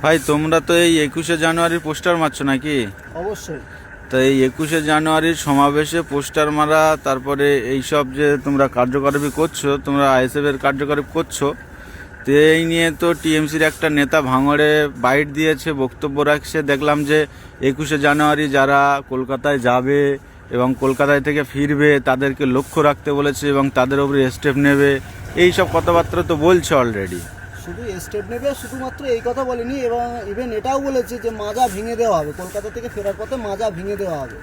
ভাই তোমরা তো এই 21শে জানুয়ারির পোস্টার মারছো নাকি? অবশ্যই। তো এই 21শে জানুয়ারির সমাবেশে পোস্টার মারা, তারপরে এইসব যে তোমরা কার্যকলাপ করছো, তোমরা আইএসএফ এর কার্যকলাপ করছো, তো এই নিয়ে তো টিএমসির একটা নেতা ভাঙড়ে বাইট দিয়েছে, বক্তব্য রাখছে। দেখলাম যে 21শে জানুয়ারি যারা কলকাতায় যাবে এবং কলকাতায় থেকে ফিরবে তাদেরকে লক্ষ্য রাখতে বলেছে এবং তাদের উপরে স্টেপ নেবে, এই সব কথাবার্তা তো বলছে অলরেডি। শুধু স্টেপ নেবে শুধুমাত্র এই কথা বলেনি, এবং ইভেন এটাও বলেছে যে মাজা ভেঙে দেওয়া হবে, কলকাতা থেকে ফেরার পথে মাজা ভেঙে দেওয়া হবে।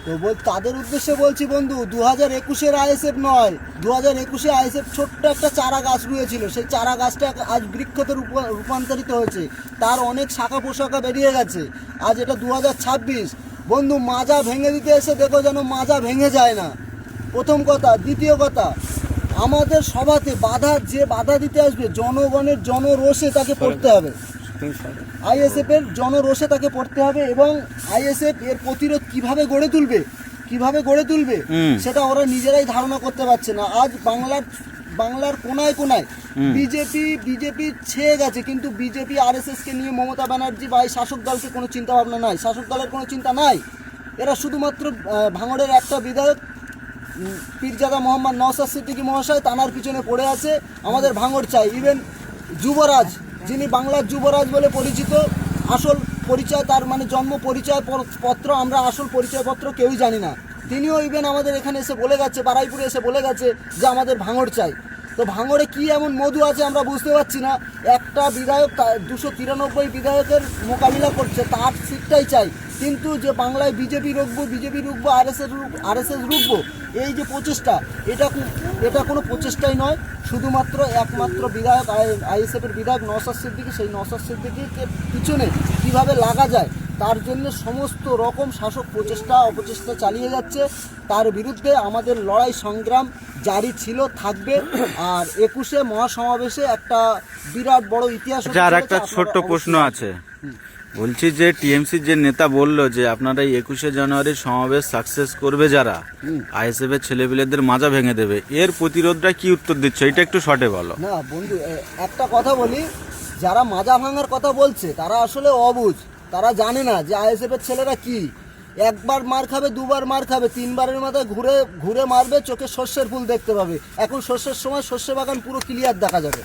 তো তাদের উদ্দেশ্যে বলছি বন্ধু, 2021-এর আইএসএফ নয়, 2021-এ আইএসএফ ছোট্ট একটা চারা গাছ রুয়েছিল, সেই চারা গাছটা আজ বৃক্ষতে রূপান্তরিত হয়েছে, তার অনেক শাখা পোশাখা বেরিয়ে গেছে। আজ এটা 2026 বন্ধু, মাজা ভেঙে দিতে এসে দেখো যেন মাজা ভেঙে যায় না, প্রথম কথা। দ্বিতীয় কথা, আমাদের সভাতে বাধা দিতে আসবে জনগণের জনরোষে তাকে পড়তে হবে, আইএসএফ এর জনরোষে তাকে পড়তে হবে। এবং আইএসএফ এর প্রতিরোধ কিভাবে গড়ে তুলবে সেটা ওরা নিজেরাই ধারণা করতে পারছে না। আজ বাংলার কোনায় কোনায় বিজেপি ছেয়ে গেছে, কিন্তু বিজেপি আরএসএস কে নিয়ে মমতা ব্যানার্জি বা শাসক দলকে কোনো চিন্তা ভাবনা নাই, শাসক দলের কোনো চিন্তা নাই। এরা শুধুমাত্র ভাঙড়ের একটা বিধায়ক পীরজাদা মোহাম্মদ নওশাদ সিদ্দিকী মহাশয়, তানার পিছনে পড়ে আছে। আমাদের ভাঙড় চাই। ইভেন যুবরাজ, যিনি বাংলার যুবরাজ বলে পরিচিত, আসল পরিচয় তার মানে জন্ম পরিচয় পত্র, আমরা আসল পরিচয়পত্র কেউই জানি না, তিনিও ইভেন আমাদের এখানে এসে বলে গেছে, বারাইপুরে এসে বলে গেছে যে আমাদের ভাঙড় চাই। তো ভাঙড়ে কি এমন মধু আছে আমরা বুঝতে পারছি না। একটা বিধায়ক 293 বিধায়কের মোকাবিলা করছে, তার সিটটাই চাই, কিন্তু যে বাংলায় বিজেপি রুখবো আরএসএস রুখবো, এই যে প্রচেষ্টা, এটা কোনো প্রচেষ্টাই নয়। শুধুমাত্র একমাত্র বিধায়ক আইএসএফের বিধায়ক নওশাদ সিদ্দিকী, সেই নওশাদ সিদ্দিকীকে পিছনে কীভাবে লাগা যায় তার জন্য সমস্ত রকম শাসক অপচেষ্টা চালিয়ে যাচ্ছে। তার বিরুদ্ধে আমাদের লড়াই সংগ্রাম জারি ছিল, থাকবে। আর 21শে মহাসমাবেশে একটা বিরাট বড় ইতিহাস। আর একটা ছোট্ট প্রশ্ন আছে, বলছি যে টিএমসির যে নেতা বললো যে আপনারা 21শে জানুয়ারির সমাবেশ সাকসেস করবে যারা, আইএসএফ এর ছেলেপিলেদের মাজা ভেঙে দেবে, এর প্রতিরোধটা কি উত্তর দিচ্ছ? এটা একটু শর্টে বলো না বন্ধু। একটা কথা বলি, যারা মাজা ভাঙার কথা বলছে তারা আসলে অবুঝ, তারা জানে না যে আইএসএফ এর ছেলেরা কি। একবার মার খাবে, দুবার মার খাবে, তিনবারের মাথায় ঘুরে মারবে, চোখে সর্ষের ফুল দেখতে পাবে। এখন সর্ষের সময় সর্ষে বাগান পুরো ক্লিয়ার দেখা যাবে।